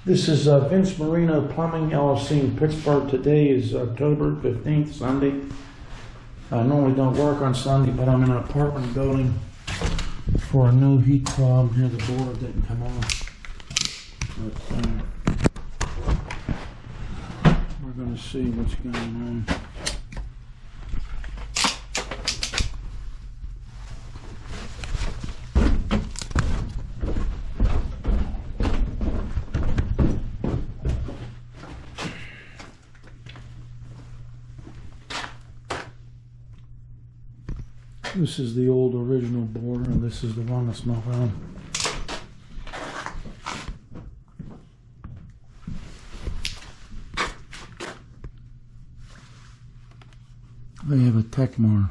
This is Vince Marino Plumbing LLC in Pittsburgh. Today is October 15th, Sunday. I normally don't work on Sunday, but I'm in an apartment building for a new heat problem here. The board didn't come on. But we're going to see what's going on. This is the old original boiler, and this is the one that's not on. They have a Techmar.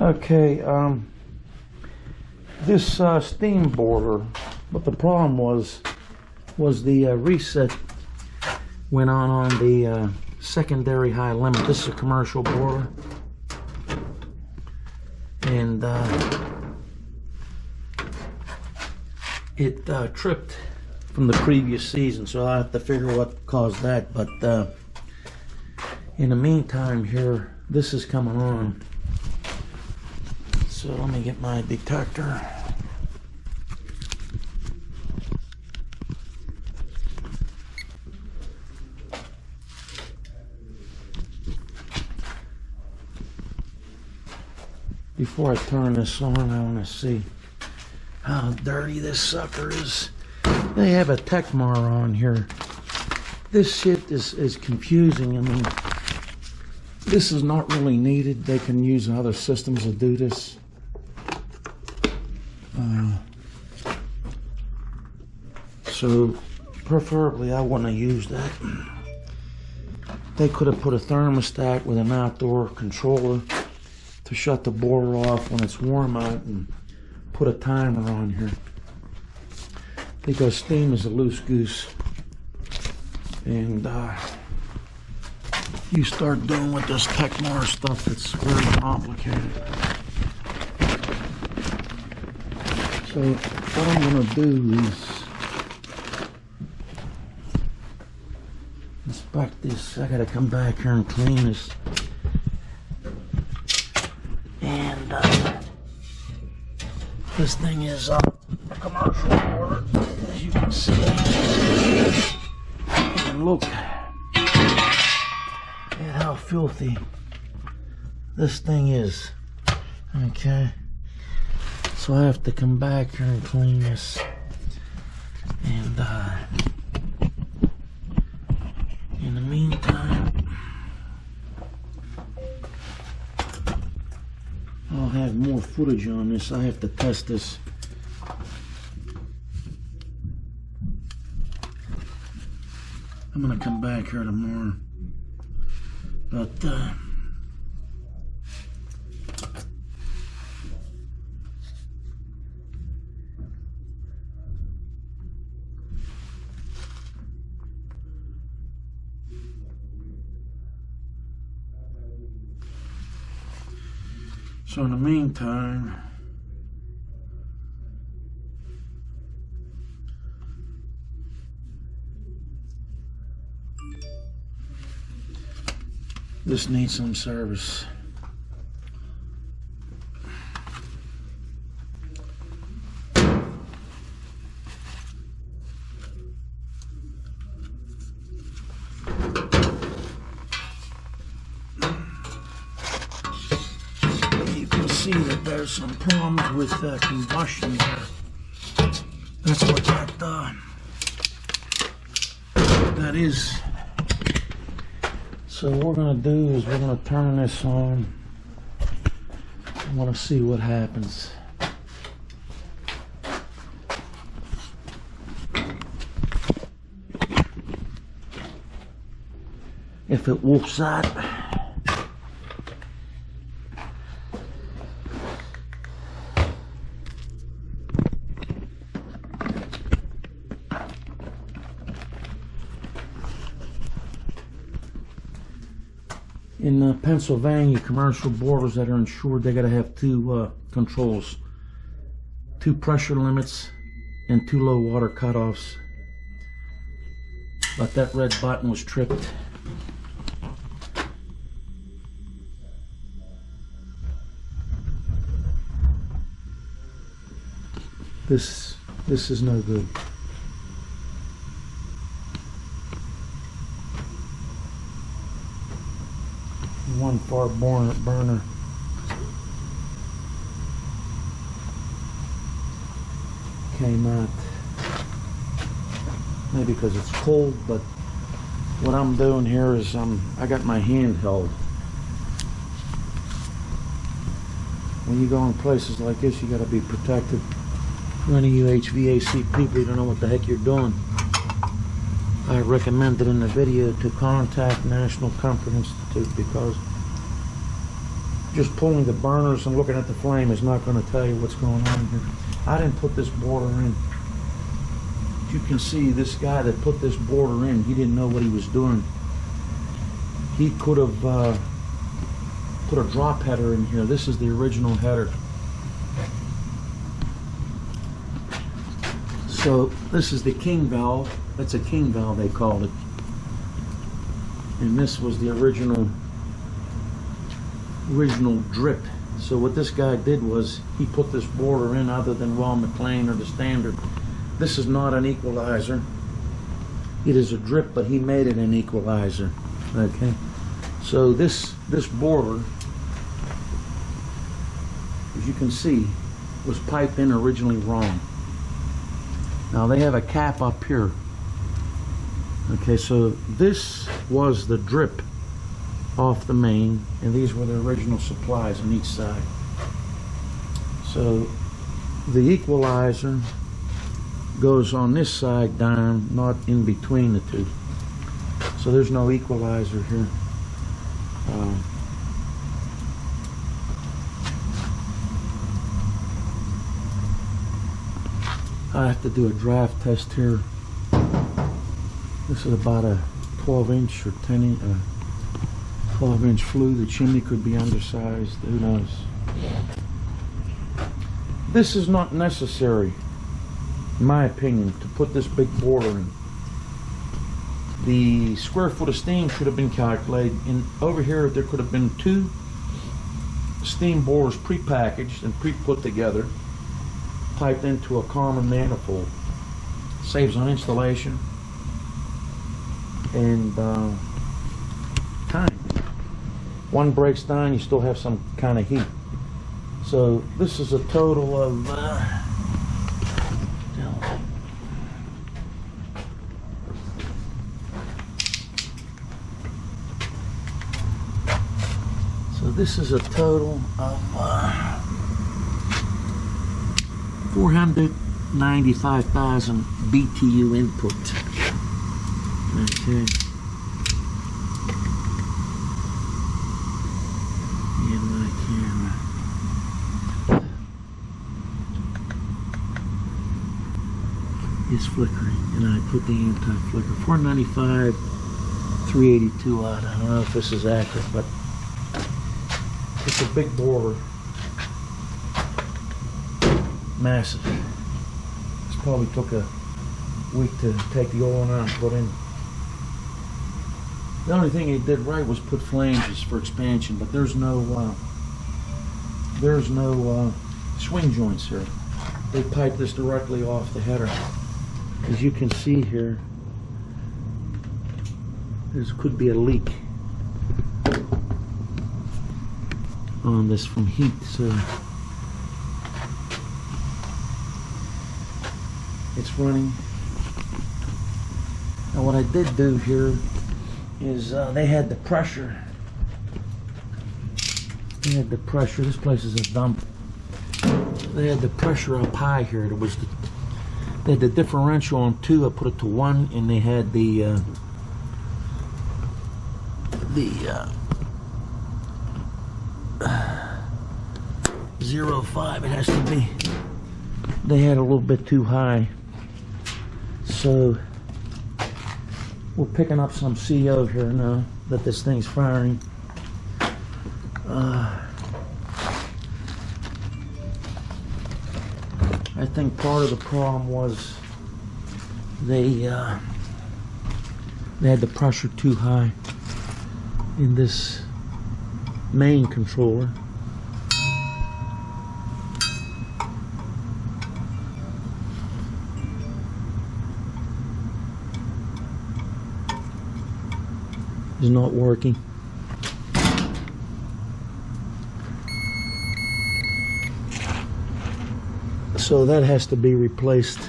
Okay, this steam boiler, what the problem was the reset went on the secondary high limit. This is a commercial boiler, and it tripped from the previous season, so I have to figure what caused that. But in the meantime here, this is coming on. So let me get my detector. Before I turn this on, I want to see how dirty this sucker is. They have a Techmar on here. This shit is confusing. I mean, this is not really needed. They can use other systems to do this. So preferably I wouldn't have used that. They could have put a thermostat with an outdoor controller to shut the boiler off when it's warm out and put a timer on here, because steam is a loose goose, and you start doing with this Techmar stuff, it's very complicated. So what I'm going to do is inspect this. I got to come back here and clean this. And this thing is a commercial boiler, as you can see. And look at how filthy this thing is. Okay. So I have to come back here and clean this, and in the meantime, I'll have more footage on this. I have to test this. I'm gonna come back here tomorrow, but so in the meantime, this needs some service. see that there's some problems with combustion there. That's what that is. So what we're gonna do is we're gonna turn this on. I want to see what happens. If it whoops out. In Pennsylvania, commercial boilers that are insured, they got to have two controls, 2 pressure limits and 2 low water cutoffs. But that red button was tripped. This is no good. One far burner. Came out. Maybe because it's cold, but what I'm doing here is I got my hand held. When you go in places like this, you got to be protected. For any of you HVAC people, you don't know what the heck you're doing. I recommended in the video to contact National Comfort Institute, because just pulling the burners and looking at the flame is not going to tell you what's going on here. I didn't put this border in. You can see this guy that put this border in, he didn't know what he was doing. He could have put a drop header in here. This is the original header. So this is the king valve. That's a king valve, they called it. And this was the original drip. So what this guy did was he put this border in other than Weil Mclain or the standard. This is not an equalizer. It is a drip, but he made it an equalizer. Okay. So this border, as you can see, was piped in originally wrong. Now they have a cap up here. Okay, so this was the drip off the main, and these were the original supplies on each side. So the equalizer goes on this side down, not in between the two. So there's no equalizer here. I have to do a draft test here. This is about a 12-inch or 12-inch flue. The chimney could be undersized. Who knows? This is not necessary, in my opinion, to put this big border in. The square foot of steam should have been calculated. And over here, there could have been 2 steam bores pre-packaged and pre-put together, piped into a common manifold. Saves on installation and time. One breaks down, you still have some kind of heat. So this is a total of this is a total of 495,000 BTU input. Okay. In my camera. It's flickering, and I put the anti-flicker. 495, 382 watt. I don't know if this is accurate, but it's a big borer. Massive. This probably took a week to take the oil out and put in. The only thing he did right was put flanges for expansion, but there's no swing joints here. They piped this directly off the header. As you can see here, there could be a leak on this from heat. So it's running. Now what I did do here is they had the pressure. They had the pressure. This place is a dump. They had the pressure up high here. It was they had the differential on 2. I put it to 1, and they had the 0.5. It has to be. They had a little bit too high, so we're picking up some CO here now that this thing's firing. I think part of the problem was they had the pressure too high in this main controller. It's not working. So that has to be replaced.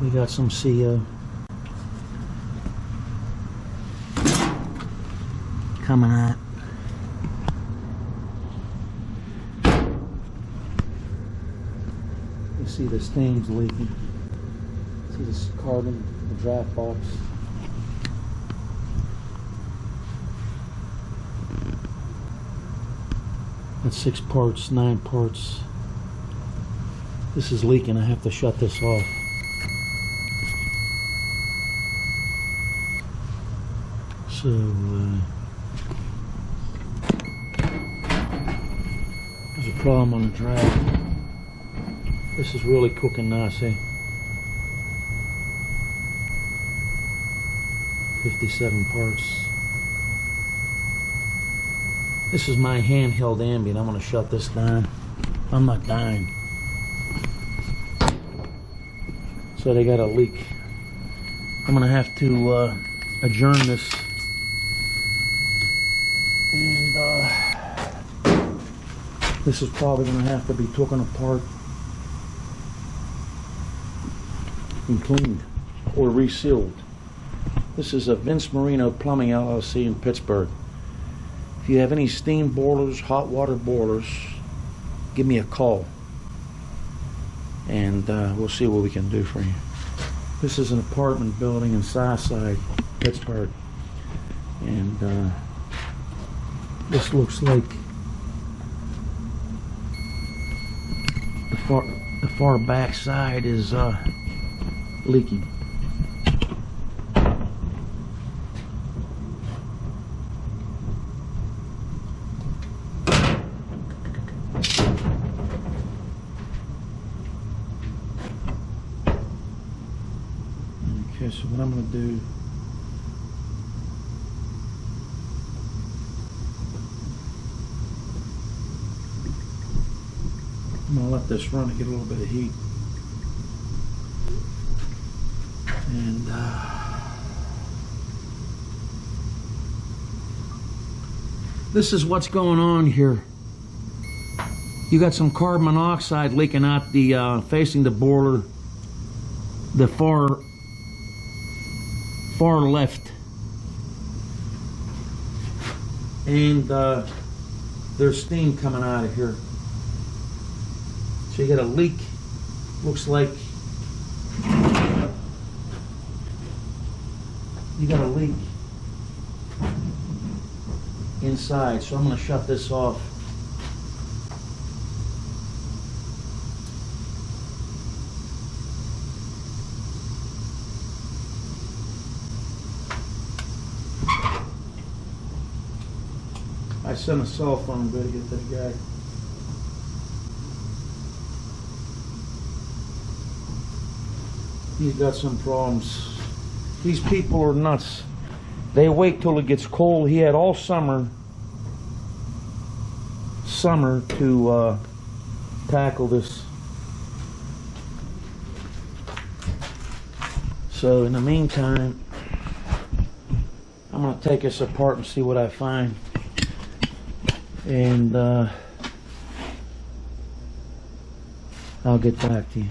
We got some CO coming out. You see the steam's leaking. See this carbon, the draft box. That's 6 parts, 9 parts. This is leaking. I have to shut this off. So there's a problem on the draft. This is really cooking now, see? 57 parts. This is my handheld ambient. I'm going to shut this down. I'm not dying. So they got a leak. I'm going to have to adjourn this. And this is probably going to have to be taken apart and cleaned or resealed. This is a Vince Marino Plumbing LLC in Pittsburgh. If you have any steam boilers, hot water boilers, give me a call, and we'll see what we can do for you. This is an apartment building in Southside, Pittsburgh, and this looks like the far back side is leaking. Okay, so what I'm going to do, I'm going to let this run to get a little bit of heat. And this is what's going on here. You got some carbon monoxide leaking out the facing the boiler, the far left, and there's steam coming out of here. So you got a leak. Looks like you got a leak inside. So I'm going to shut this off. I sent a cell phone to get that guy. He's got some problems. These people are nuts. They wait till it gets cold. He had all summer to tackle this. So in the meantime, I'm going to take this apart and see what I find. And I'll get back to you.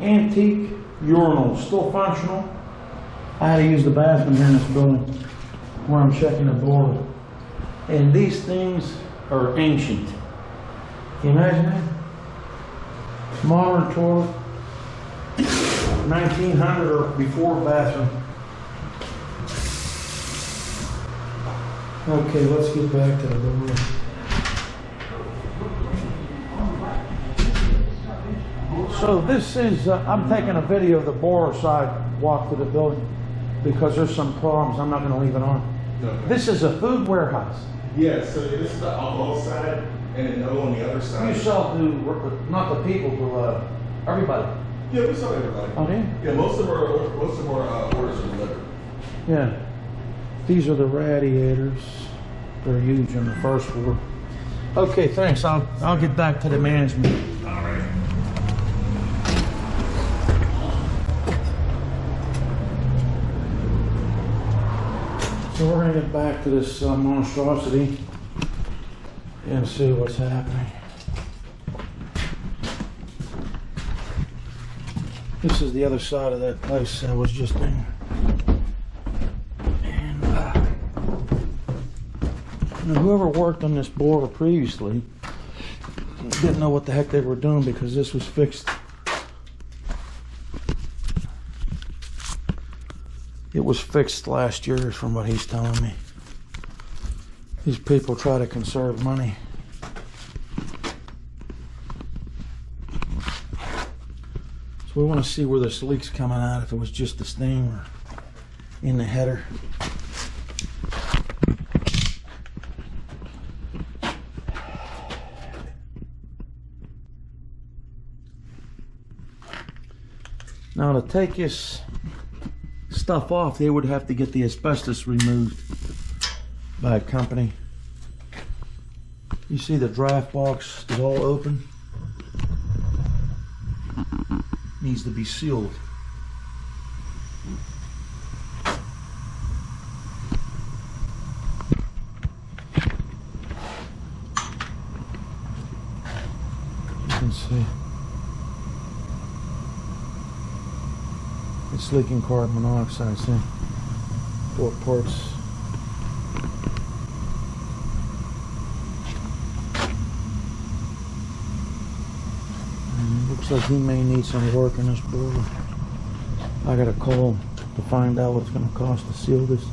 Antique urinal, still functional. I had to use the bathroom here in this building where I'm checking the board. And these things are ancient. Can you imagine that? Modern toilet, 1900 or before bathroom. Okay, let's get back to the board. So this is, I'm taking a video of the borer side walk to the building because there's some problems. I'm not going to leave it on. Okay. This is a food warehouse. Yeah, so this is the alcohol side, and then on the other side. You sell to, not the people, to everybody. Yeah, we sell everybody. Oh, yeah? Yeah, most of our orders are delivered. Yeah. These are the radiators. They're huge on the first floor. Okay, thanks. I'll get back to the management. All right. So we're going to get back to this monstrosity and see what's happening. This is the other side of that place I was just in. And now whoever worked on this boiler previously didn't know what the heck they were doing because this was fixed. It was fixed last year from what he's telling me. These people try to conserve money. So we want to see where this leak's coming out, if it was just the steam or in the header. Now to take this stuff off, they would have to get the asbestos removed by a company. You see the draft box is all open. Needs to be sealed. You can see it's leaking carbon monoxide. See, 4 parts. Looks like he may need some work in this boiler. I gotta call to find out what it's gonna cost to seal this.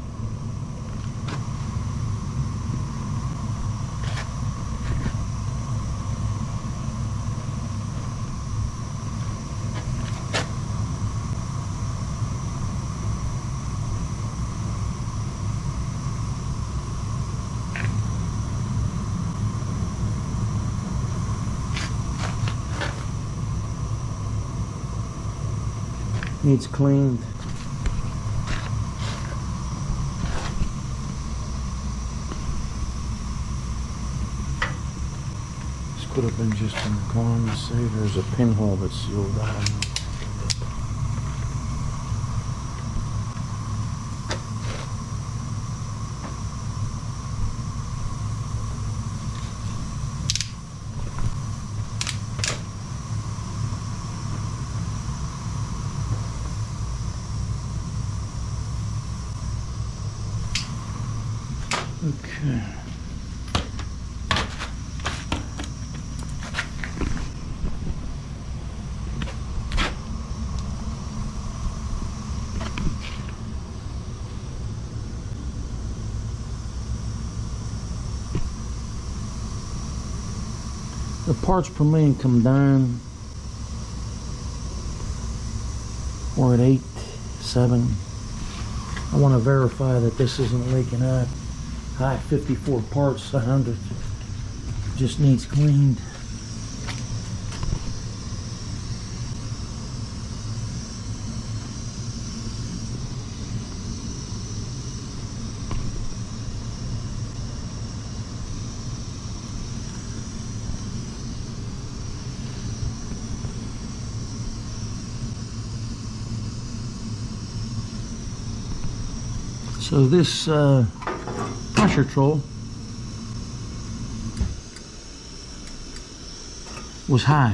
Needs cleaned. This could have been just in the con. You see, there's a pinhole that's sealed. I don't know. Okay. The parts per million come down. We're at 8, 7. I want to verify that this isn't leaking out. High 54 parts, 100. Just needs cleaned. So this pressure troll was high.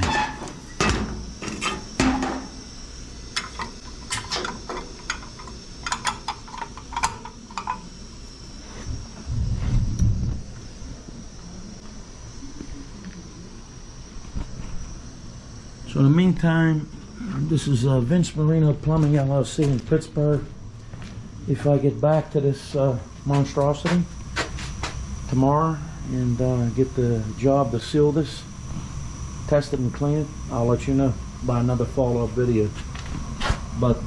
So in the meantime, this is Vince Marino Plumbing LLC in Pittsburgh. If I get back to this monstrosity tomorrow and get the job to seal this, test it and clean it, I'll let you know by another follow-up video. But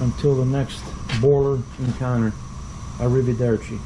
until the next boiler encounter, arrivederci.